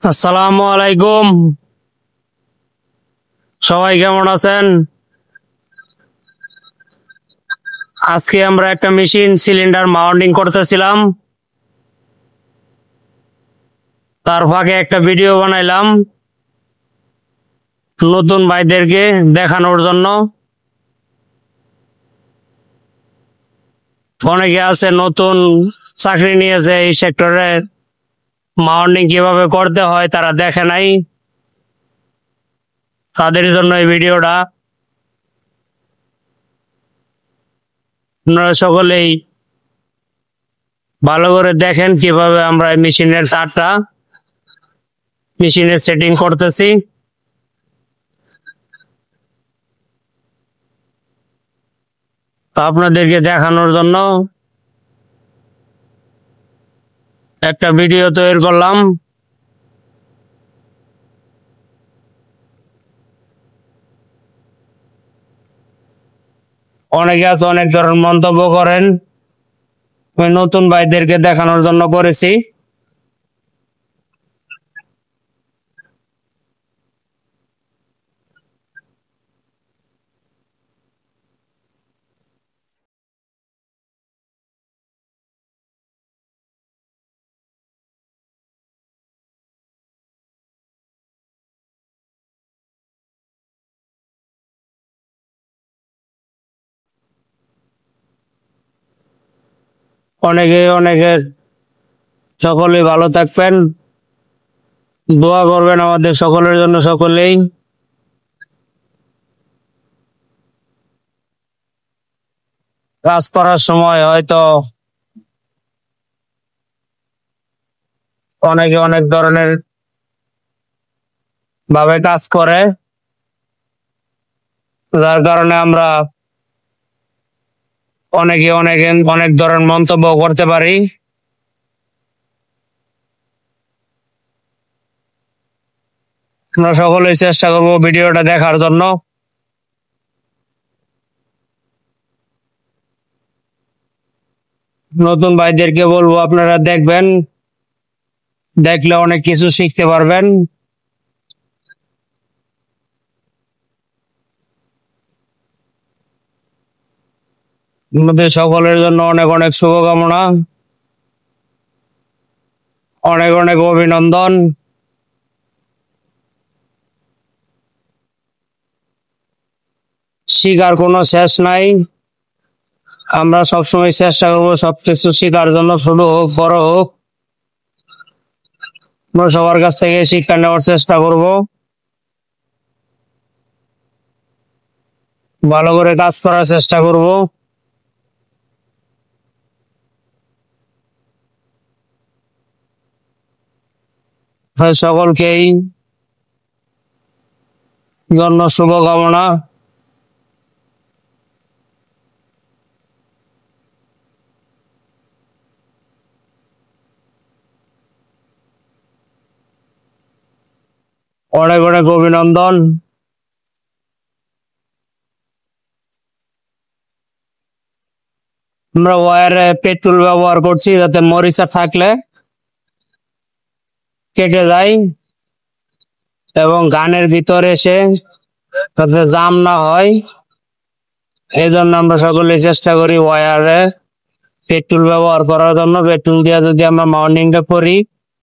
আসসালামু আলাইকুম। সবাই কেমন আছেন? আজকে আমরা একটা মেশিন সিলিন্ডার মাউন্টিং করতেছিলাম, তার ফাঁকে একটা ভিডিও বানাইলাম নতুন ভাইদেরকে দেখানোর জন্য। অনেকে আছে নতুন চাকরি নিয়েছে এই সেক্টরে, মাউন্টিং কিভাবে করতে হয় তারা দেখে নাই, তাদের জন্য এই ভিডিওটা। আপনারা সকলেই ভালো করে দেখেন কিভাবে আমরা এই মেশিনের তারটা মেশিনে সেটিং করতেছি। আপনাদেরকে দেখানোর জন্য একটা ভিডিও তৈরি করলাম। অনেকে আছে অনেক ধরনের মন্তব্য করেন, আমি নতুন ভাইদেরকে দেখানোর জন্য করেছি। অনেকের সকলেই ভালো থাকবেন, দোয়া করবেন আমাদের সকলের জন্য সকলেই। কাজ করার সময় হয়তো অনেকে অনেক ধরনের ভাবে কাজ করে, যার কারণে আমরা অনেক ধরনের মন্তব্য করতে পারি। আমরা সকলেই চেষ্টা করব ভিডিওটা দেখার জন্য। নতুন ভাইদেরকে বলবো আপনারা দেখবেন, দেখলে অনেক কিছু শিখতে পারবেন। আমাদের সকলের জন্য অনেক অনেক শুভকামনা, অনেক অনেক অভিনন্দন। শিখার কোনো শেষ নাই, আমরা সবসময় চেষ্টা করবো সবকিছু শিখার জন্য, ছোট হোক বড় হোক, আমরা সবার কাছ থেকে শিক্ষা নেওয়ার চেষ্টা করব। ভালো করে কাজ করার চেষ্টা করব। সকলকেই জন্য শুভকামনা। অনেক অনেক অভিনন্দন। আমরা ওয়্যারে পেট্রোল ব্যবহার করছি যাতে মরিচা থাকলে কেটে যায় এবং গানের ভিতরে এসে যাতে জাম না হয়, এই জন্য আমরা সকলে চেষ্টা করি ওয়্যারে পেট্রোল ব্যবহার করার জন্য। পেট্রোল দিয়ে যদি আমরা মাউন্টিংটা করি